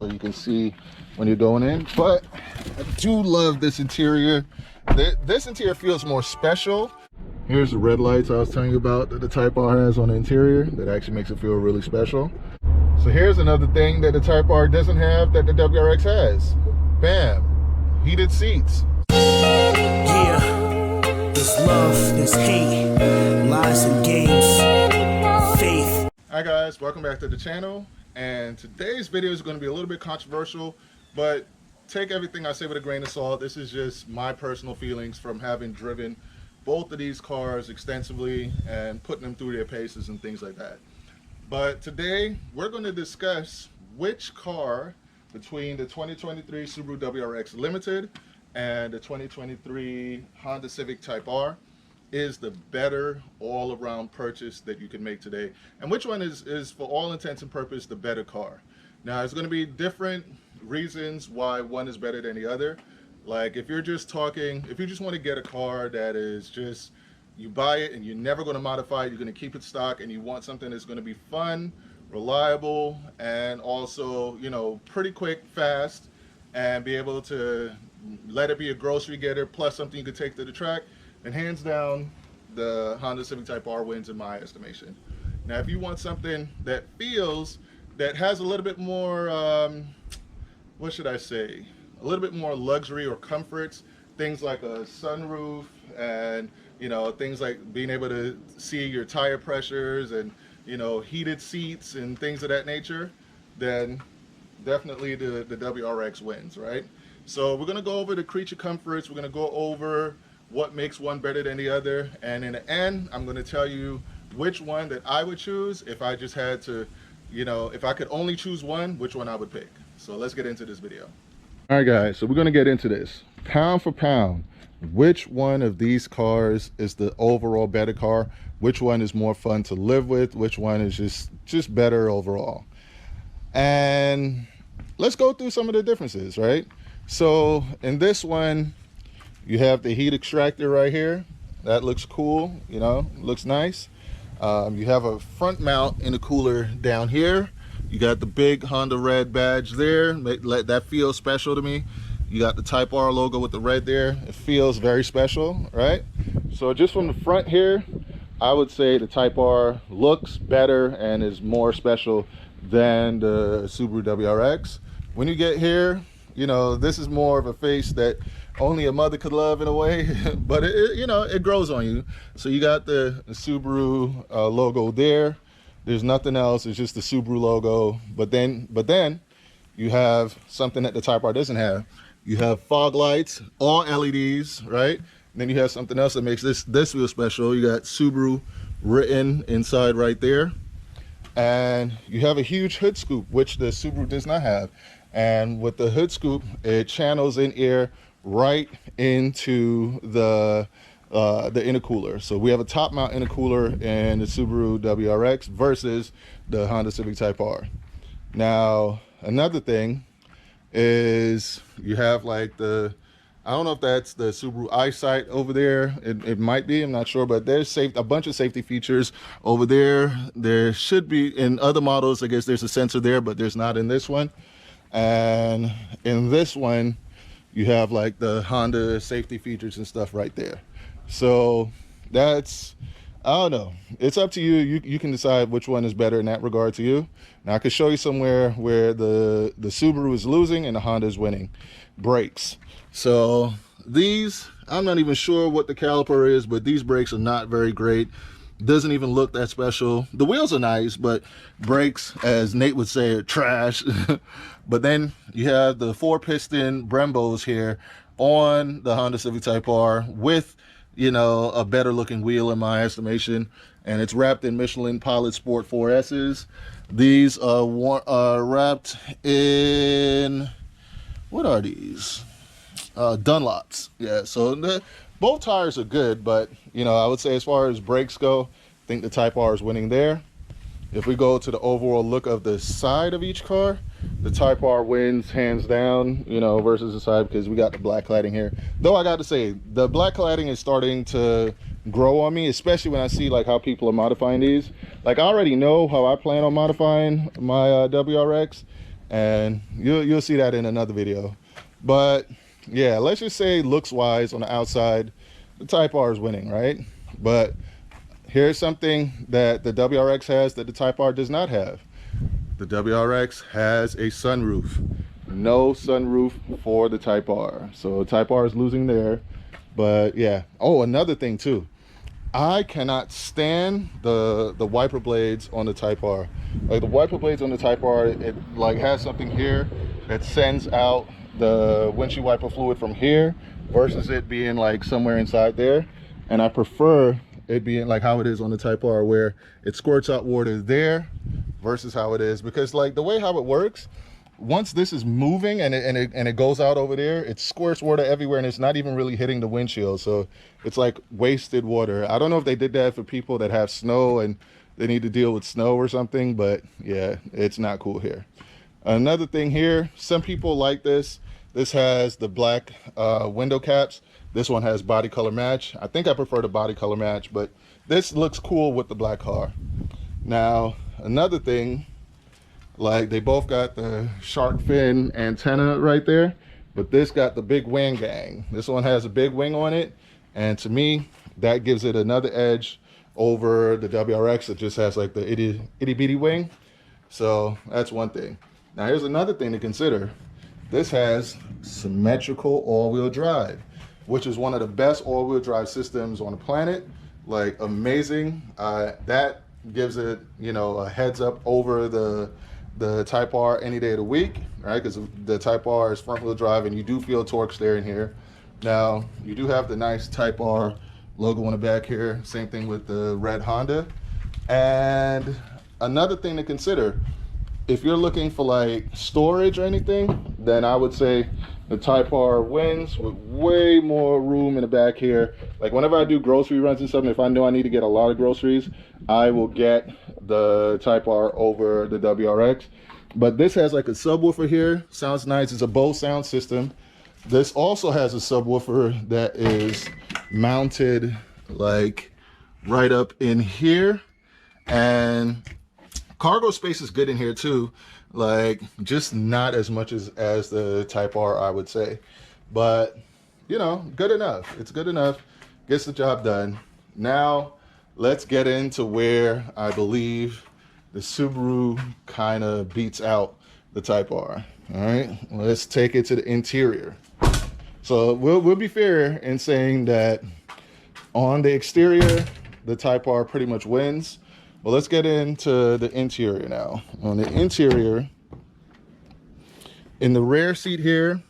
so you can see when you're going in. But I do love this interior. This interior feels more special. Here's the red lights I was telling you about that the Type R has on the interior that actually makes it feel really special. So here's another thing that the Type R doesn't have that the WRX has. Bam, heated seats. Yeah, there's love, there's hate, lies and games, faith. Hi guys, welcome back to the channel. And today's video is going to be a little bit controversial, but take everything I say with a grain of salt. This is just my personal feelings from having driven both of these cars extensively and putting them through their paces and things like that. But today we're going to discuss which car between the 2023 Subaru WRX Limited and the 2023 Honda Civic Type R is the better all-around purchase that you can make today, and which one is for all intents and purposes the better car. Now, there's going to be different reasons why one is better than the other. Like if you just want to get a car that is just, you buy it and you're never going to modify it, you're going to keep it stock, and you want something that's going to be fun, reliable, and also, you know, pretty quick, fast, and be able to let it be a grocery getter plus something you could take to the track, and hands down the Honda Civic Type R wins in my estimation. Now if you want something that has a little bit more what should I say, a little bit more luxury or comforts, things like a sunroof and, you know, things like being able to see your tire pressures and, you know, heated seats and things of that nature, then definitely the WRX wins, right? So we're going to go over the creature comforts, we're going to go over what makes one better than the other, and in the end I'm going to tell you which one that I would choose if I just had to, you know, if I could only choose one, which one I would pick. So let's get into this video. All right guys, so we're going to get into this pound for pound. Which one of these cars is the overall better car? Which one is more fun to live with? Which one is just better overall? And let's go through some of the differences, right? So in this one, you have the heat extractor right here. That looks cool, you know, looks nice. You have a front mount intercooler down here. You got the big Honda red badge there. That feels special to me. You got the Type R logo with the red there. It feels very special, right? So just from the front here, I would say the Type R looks better and is more special than the Subaru WRX. When you get here, you know, this is more of a face that only a mother could love in a way, but you know, it grows on you. So you got the Subaru logo there. There's nothing else. It's just the Subaru logo. But then you have something that the Type R doesn't have. You have fog lights, all LEDs, right? And then you have something else that makes this feel special. You got Subaru written inside right there. And you have a huge hood scoop, which the Subaru does not have. And with the hood scoop, it channels in air right into the intercooler. So we have a top mount intercooler in the Subaru WRX versus the Honda Civic Type R. Now another thing is you have like I don't know if that's the Subaru EyeSight over there. It might be, I'm not sure, but there's a bunch of safety features over there. There should be in other models, I guess there's a sensor there, but there's not in this one. And in this one, you have like the Honda safety features and stuff right there. So that's, I don't know, it's up to you. You can decide which one is better in that regard to you. Now I could show you somewhere where the Subaru is losing and the Honda is winning. Brakes. So these, I'm not even sure what the caliper is, but these brakes are not very great. Doesn't even look that special. The wheels are nice, but brakes, as Nate would say, are trash. But then you have the 4-piston Brembos here on the Honda Civic Type R with, you know, a better looking wheel in my estimation, and it's wrapped in Michelin Pilot Sport 4S's. These are wrapped in, what are these? Dunlops. Yeah, so both tires are good, but you know, I would say as far as brakes go, I think the Type R is winning there. If we go to the overall look of the side of each car, the Type R wins hands down, you know, versus the side, because we got the black cladding here. Though I got to say, the black cladding is starting to grow on me, especially when I see like how people are modifying these. Like I already know how I plan on modifying my WRX, and you'll see that in another video. But yeah, let's just say looks wise on the outside, the Type R is winning, right? But here's something that the WRX has that the Type R does not have. The WRX has a sunroof. No sunroof for the Type R. So Type R is losing there. But yeah. Oh, another thing too. I cannot stand the wiper blades on the Type R. Like the wiper blades on the Type R, it like has something here that sends out the windshield wiper fluid from here versus it being like somewhere inside there. And I prefer it being like how it is on the Type R, where it squirts out water there versus how it is, because like the way how it works, once this is moving and it goes out over there, it squirts water everywhere and it's not even really hitting the windshield. So it's like wasted water. I don't know if they did that for people that have snow and they need to deal with snow or something, but yeah, it's not cool here. Another thing here, some people like this. This has the black window caps. This one has body color match. I think I prefer the body color match, but this looks cool with the black car. Now, another thing, like they both got the shark fin antenna right there, but this got the big wing gang. This one has a big wing on it, and to me, that gives it another edge over the WRX that just has like the itty bitty wing. So that's one thing. Now here's another thing to consider. This has symmetrical all-wheel drive, which is one of the best all-wheel drive systems on the planet. Like amazing. That gives it, you know, a heads up over the Type R any day of the week, right? Because the Type R is front wheel drive and you do feel torque steering here. Now you do have the nice Type R logo on the back here. Same thing with the red Honda. And another thing to consider, if you're looking for like storage or anything, then I would say the Type R wins with way more room in the back here. Like whenever I do grocery runs and something, if I know I need to get a lot of groceries, I will get the Type R over the WRX. But this has like a subwoofer here. Sounds nice. It's a Bose sound system. This also has a subwoofer that is mounted like right up in here, and cargo space is good in here too, like just not as much as the Type R, I would say, but you know, good enough. It's good enough, gets the job done. Now let's get into where I believe the Subaru kind of beats out the Type R. All right, let's take it to the interior. So we'll be fair in saying that on the exterior, the Type R pretty much wins. Well, let's get into the interior now. On the interior, in the rear seat here,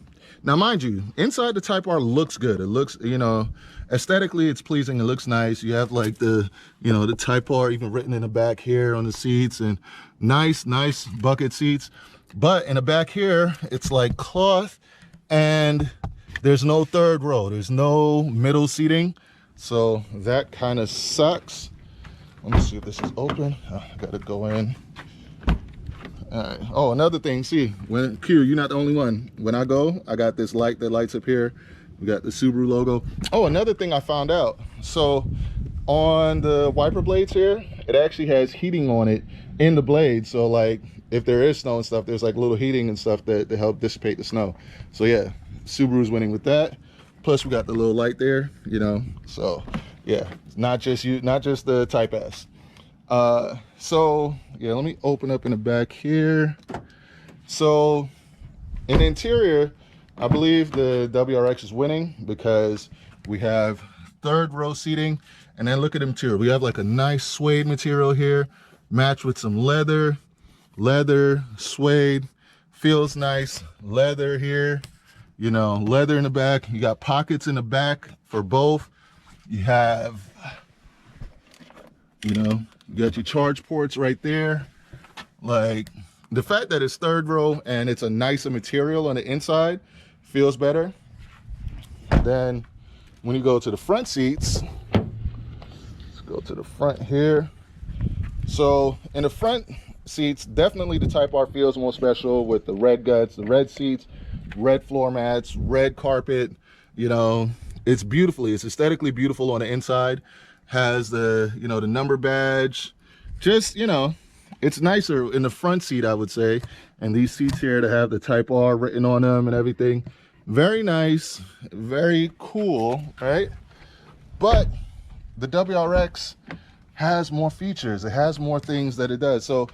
now mind you, inside the Type R looks good. It looks, you know, aesthetically it's pleasing. It looks nice. You have like the, you know, the Type R even written in the back here on the seats, and nice bucket seats. But in the back here, it's like cloth, and there's no third row. There's no middle seating. So that kind of sucks. Let me see if this is open. I gotta go in. All right. Oh, another thing, see, when Q, you're not the only one. When I go, I got this light that lights up here. We got the Subaru logo. Oh, another thing I found out. So on the wiper blades here, it actually has heating on it in the blade. So like if there is snow and stuff, there's like little heating and stuff that help dissipate the snow. So yeah, Subaru's winning with that. Plus we got the little light there, you know, so yeah, not just the Type S. So yeah, let me open up in the back here. So in the interior, I believe the WRX is winning because we have third row seating, and then look at the material. We have like a nice suede material here, matched with some leather, suede, feels nice. Leather here, you know, leather in the back. You got pockets in the back for both. You have, you know, you got your charge ports right there. Like the fact that it's third row and it's a nicer material on the inside feels better. Then when you go to the front seats, let's go to the front here. So in the front seats, definitely the Type R feels more special with the red guts, the red seats, red floor mats, red carpet. You know, it's aesthetically beautiful on the inside. Has the, you know, the number badge. Just, you know, it's nicer in the front seat, I would say. And these seats here that have the Type R written on them and everything, very nice, very cool, right? But the WRX has more features. It has more things that it does. So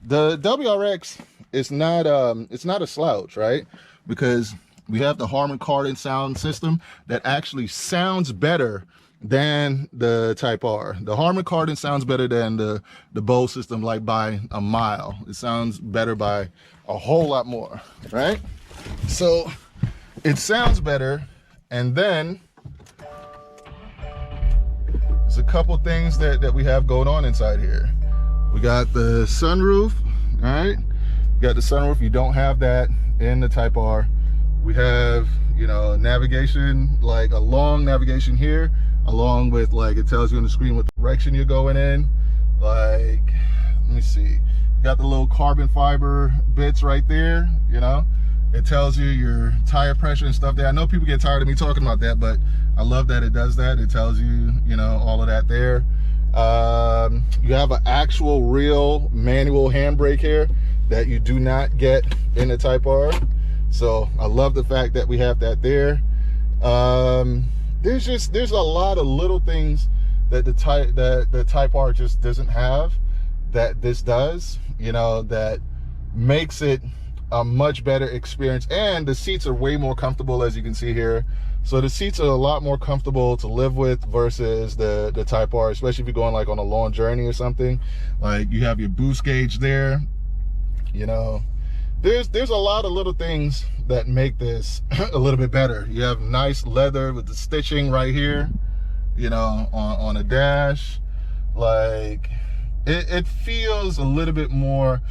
the WRX is not it's not a slouch, right? Because we have the Harman Kardon sound system that actually sounds better than the Type R. The Harman Kardon sounds better than the Bose system, like by a mile. It sounds better by a whole lot more, right? So it sounds better. And then there's a couple things that we have going on inside here. We got the sunroof, all right? You got the sunroof. You don't have that in the Type R. We have, you know, navigation, like a long navigation here, along with, like, it tells you on the screen what direction you're going in. Like, let me see, you got the little carbon fiber bits right there, you know. It tells you your tire pressure and stuff there. I know people get tired of me talking about that, but I love that it does that. It tells you, you know, all of that there. You have an actual real manual handbrake here that you do not get in the Type R. So I love the fact that we have that there. There's a lot of little things that the Type R just doesn't have that this does, you know, that makes it a much better experience. And the seats are way more comfortable, as you can see here. So the seats are a lot more comfortable to live with versus the Type R, especially if you're going like on a long journey or something. Like, you have your boost gauge there, you know. There's a lot of little things that make this a little bit better. You have nice leather with the stitching right here, you know, on a dash. Like, it feels a little bit more,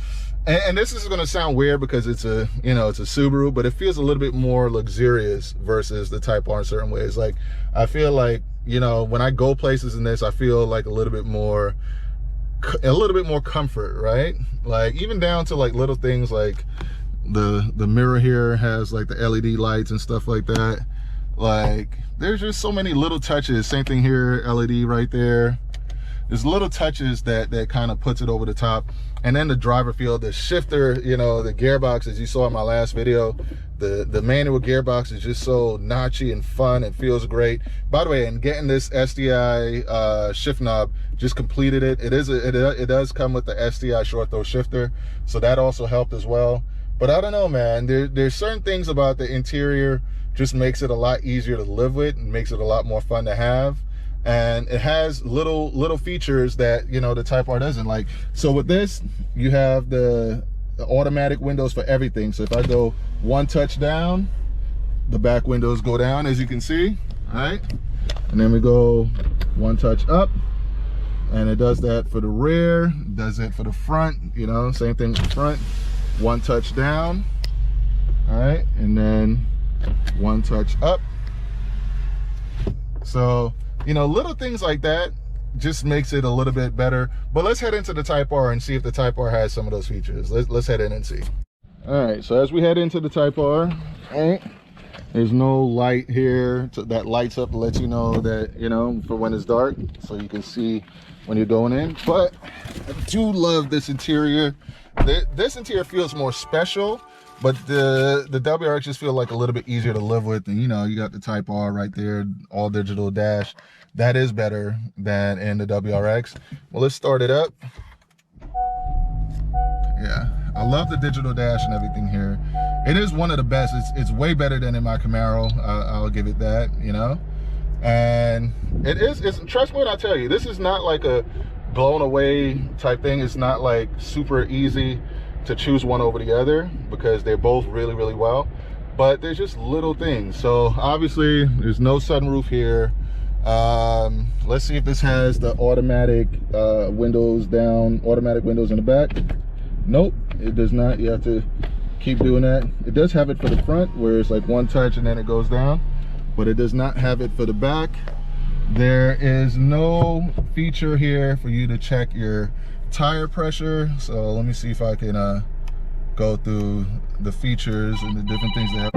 and this is going to sound weird because it's a, you know, it's a Subaru, but it feels a little bit more luxurious versus the Type R in certain ways. Like, I feel like, you know, when I go places in this, I feel like a little bit more comfort, right? Like, even down to like little things like the mirror here has like the LED lights and stuff like that. Like, there's just so many little touches. Same thing here, LED right there. There's little touches that kind of puts it over the top. And then the driver feel, the shifter, you know, the gearbox, as you saw in my last video, the manual gearbox is just so notchy and fun. It feels great. By the way, and getting this SDI shift knob, just completed it. It does come with the SDI short throw shifter, so that also helped as well. But I don't know, man, there's certain things about the interior just makes it a lot easier to live with and makes it a lot more fun to have. And it has little features that, you know, the Type R doesn't. Like, so with this, you have the automatic windows for everything. So if I go one touch down, the back windows go down, as you can see, all right? And then we go one touch up, and it does that for the rear, does it for the front, you know, same thing with the front. One touch down, all right? And then one touch up. So, you know, little things like that just makes it a little bit better. But let's head into the Type R and see if the Type R has some of those features. Let's head in and see. All right, so as we head into the Type R, all right, there's no light here that lights up to let you know that, you know, for when it's dark, so you can see when you're going in. But I do love this interior. This interior feels more special, but the WRX just feel like a little bit easier to live with. And, you know, you got the Type R right there, all digital dash. That is better than in the WRX. Well, let's start it up. Yeah, I love the digital dash and everything here. It is one of the best. It's way better than in my Camaro. I'll give it that, you know. And it's trust me when I tell you, this is not like a blown away type thing. It's not like super easy to choose one over the other because they're both really well. But there's just little things. So obviously there's no sunroof here. Let's see if this has the automatic windows down, automatic windows in the back. Nope, it does not. You have to keep doing that. It does have it for the front where it's like one touch and then it goes down, but it does not have it for the back. There is no feature here for you to check your tire pressure. So let me see if I can go through the features and the different things they have.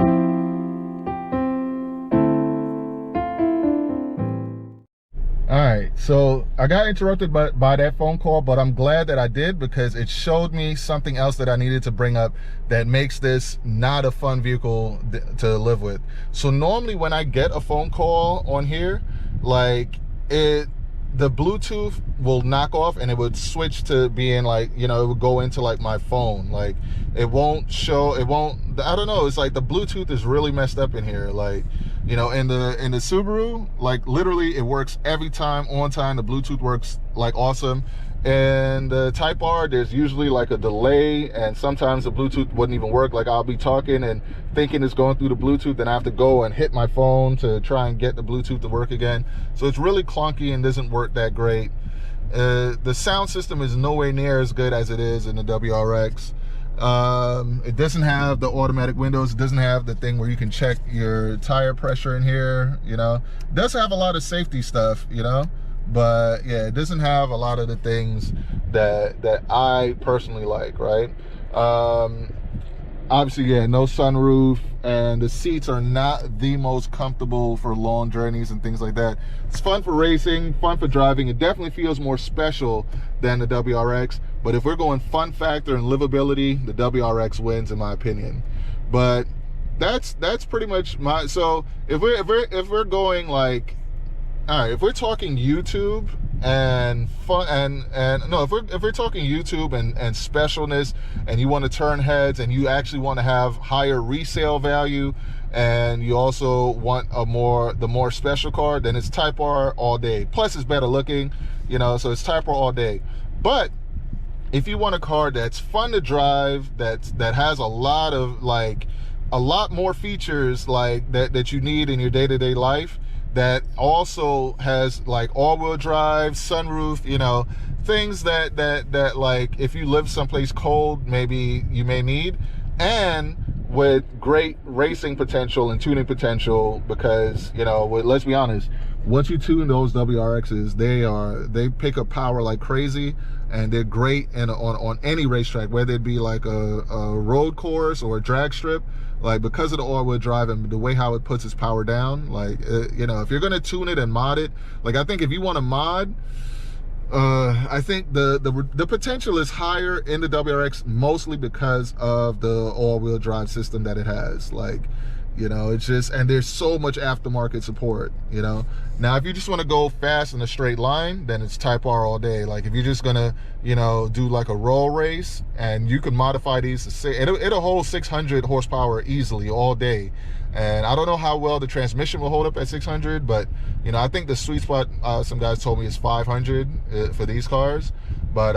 All right, so I got interrupted by that phone call, but I'm glad that I did, because it showed me something else that I needed to bring up that makes this not a fun vehicle to live with. So normally when I get a phone call on here, like the Bluetooth will knock off and it would switch to being like, you know, it would go into like my phone. Like it won't show, I don't know, it's like the Bluetooth is really messed up in here. Like, you know, in the Subaru, like literally it works every time on time. The Bluetooth works like awesome. And the Type R, there's usually like a delay, and sometimes the Bluetooth wouldn't even work. Like I'll be talking and thinking it's going through the Bluetooth, then I have to go and hit my phone to try and get the Bluetooth to work again. So it's really clunky and doesn't work that great. The sound system is nowhere near as good as it is in the WRX. It doesn't have the automatic windows. It doesn't have the thing where you can check your tire pressure in here, you know. It does have a lot of safety stuff, you know, but yeah, it doesn't have a lot of the things that I personally like, right? Obviously, yeah, no sunroof, and the seats are not the most comfortable for long journeys and things like that. It's fun for racing, fun for driving. It definitely feels more special than the WRX, but if we're going fun factor and livability, the WRX wins in my opinion. But that's pretty much my, so if we're going like, all right, if we're talking YouTube and fun and no, if we're talking YouTube and specialness, and you want to turn heads, and you actually want to have higher resale value, and you also want the more special car, then it's Type R all day. Plus it's better looking, you know, so it's Type R all day. But if you want a car that's fun to drive, that has a lot more features like that you need in your day-to-day life, that also has like all-wheel drive, sunroof, you know, things that like if you live someplace cold, maybe you may need, and with great racing potential and tuning potential, because, you know, let's be honest, once you tune those WRXs, they pick up power like crazy, and they're great on any racetrack, whether it be like a road course or a drag strip. Like, because of the all-wheel drive and the way how it puts its power down, like, you know, if you're gonna tune it and mod it, like, I think if you want to mod, I think the potential is higher in the WRX, mostly because of the all-wheel drive system that it has. Like, you know, it's just, and there's so much aftermarket support, you know. Now if you just want to go fast in a straight line, then it's Type R all day. Like if you're just gonna, you know, do like a roll race, and you can modify these to say it'll hold 600 horsepower easily all day. And I don't know how well the transmission will hold up at 600, but, you know, I think the sweet spot, some guys told me, is 500 for these cars. But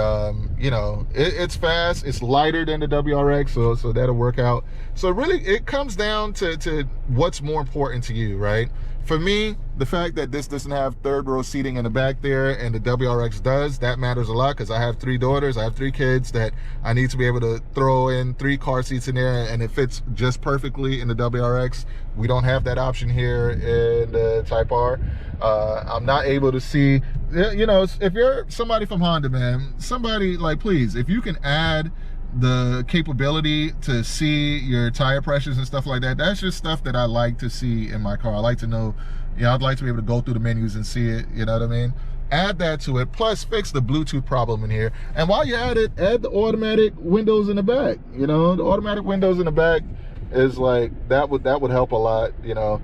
you know, it's fast, it's lighter than the WRX, so that'll work out. So really it comes down to what's more important to you, right? For me, the fact that this doesn't have third row seating in the back there, and the WRX does, that matters a lot, because I have 3 daughters, I have 3 kids that I need to be able to throw in 3 car seats in there, and it fits just perfectly in the WRX. We don't have that option here in the Type R. I'm not able to see, you know, if you're somebody from Honda, man, somebody, like, please, if you can add the capability to see your tire pressures and stuff like that, that's just stuff that I like to see in my car. I like to know, you know, I'd like to be able to go through the menus and see it, you know what I mean? Add that to it, plus fix the Bluetooth problem in here. And while you're at it, add the automatic windows in the back. You know, the automatic windows in the back is like, that would help a lot, you know.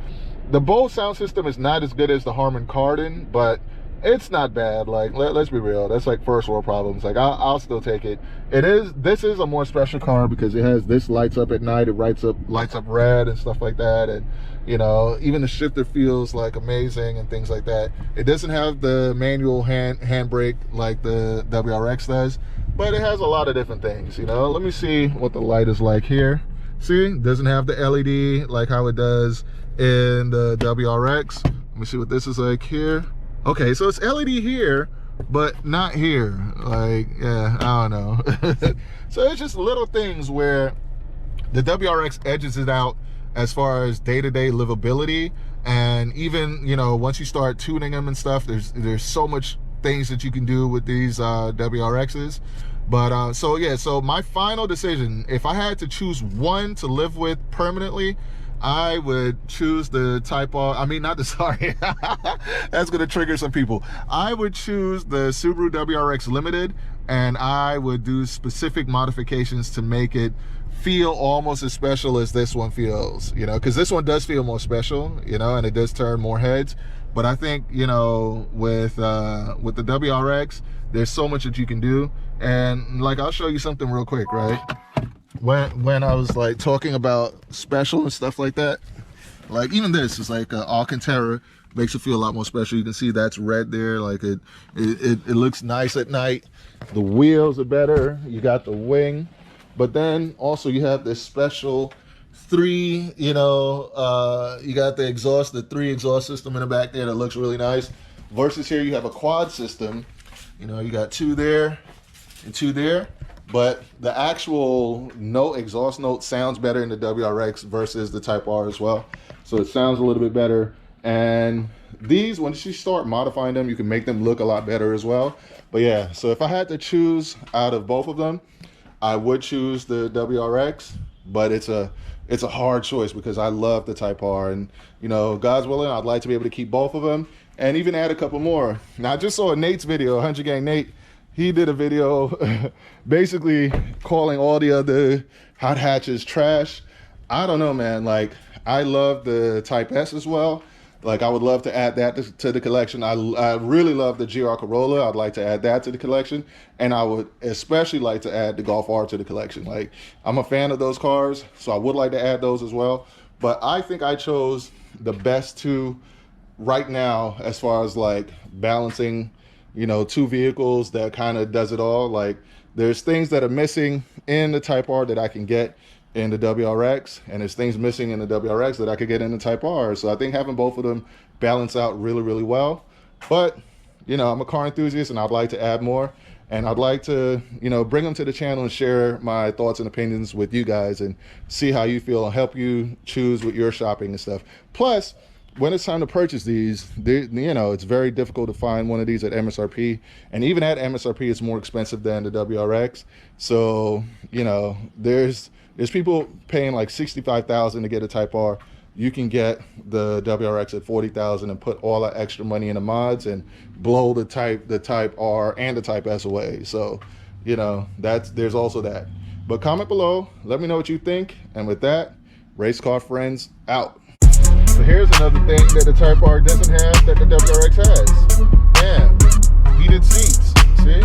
The Bose sound system is not as good as the Harman Kardon, but it's not bad. Like, let's be real, that's like first world problems. Like, I'll still take it. This is a more special car because it has this lights up at night, it lights up red and stuff like that, and, you know, even the shifter feels like amazing and things like that. It doesn't have the manual handbrake like the WRX does, but it has a lot of different things, you know. Let me see what the light is like here. See, it doesn't have the LED like how it does in the WRX. Let me see what this is like here. Okay, so it's LED here, but not here. Like, yeah, I don't know. So it's just little things where the WRX edges it out as far as day-to-day livability. And even, you know, once you start tuning them and stuff, there's so much things that you can do with these WRXs. But so yeah, so my final decision, if I had to choose one to live with permanently, I would choose the Type R. I mean, not the, sorry. That's going to trigger some people. I would choose the Subaru WRX Limited, and I would do specific modifications to make it feel almost as special as this one feels, you know, because this one does feel more special, you know, and it does turn more heads. But I think, you know, with the WRX, there's so much that you can do. And like, I'll show you something real quick, right? When I was like talking about special and stuff like that, like even this is like Alcantara, makes it feel a lot more special. You can see that's red there, like it looks nice at night. The wheels are better, you got the wing, but then also you have this special three, you know, you got the exhaust, the 3 exhaust system in the back there that looks really nice, versus here you have a quad system. You know, you got 2 there and 2 there, but the actual exhaust note sounds better in the WRX versus the Type R as well. So it sounds a little bit better. And these, once you start modifying them, you can make them look a lot better as well. But yeah, so if I had to choose out of both of them, I would choose the WRX, but it's a hard choice because I love the Type R, and you know, God's willing, I'd like to be able to keep both of them and even add a couple more. Now, I just saw Nate's video, 100 Gang Nate. He did a video basically calling all the other hot hatches trash. I don't know, man. Like, I love the Type S as well. Like, I would love to add that to the collection. I really love the GR Corolla. I'd like to add that to the collection. And I would especially like to add the Golf R to the collection. Like, I'm a fan of those cars, so I would like to add those as well. But I think I chose the best 2 right now as far as like balancing, you know, 2 vehicles that kind of does it all. Like, there's things that are missing in the Type R that I can get in the WRX, and there's things missing in the WRX that I could get in the Type R. So I think having both of them balance out really, really well. But, you know, I'm a car enthusiast and I'd like to add more, and I'd like to, you know, bring them to the channel and share my thoughts and opinions with you guys and see how you feel and help you choose with your shopping and stuff. Plus, when it's time to purchase these, you know, it's very difficult to find one of these at MSRP, and even at MSRP, it's more expensive than the WRX. So, you know, there's people paying like $65,000 to get a Type R. You can get the WRX at $40,000 and put all that extra money in the mods and blow the Type R and the Type S away. So, you know, there's also that. But comment below, let me know what you think. And with that, Race Car Friends out. So here's another thing that the Type R doesn't have that the WRX has. Bam, heated seats, see?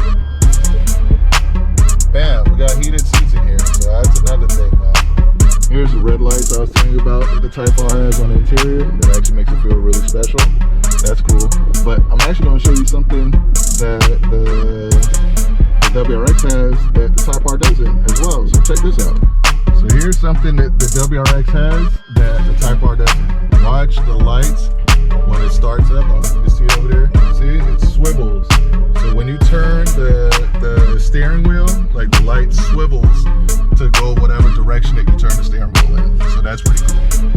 Bam, we got heated seats in here, so that's another thing, man. Here's the red lights I was telling you about that the Type R has on the interior. That actually makes it feel really special. That's cool. But I'm actually going to show you something that the WRX has that the Type R doesn't as well, so check this out. So here's something that the WRX has that the Type R doesn't. Watch the lights when it starts up. I don't know if you can see it over there. See, it swivels. So when you turn the steering wheel, like the light swivels to go whatever direction that you turn the steering wheel in. So that's pretty cool.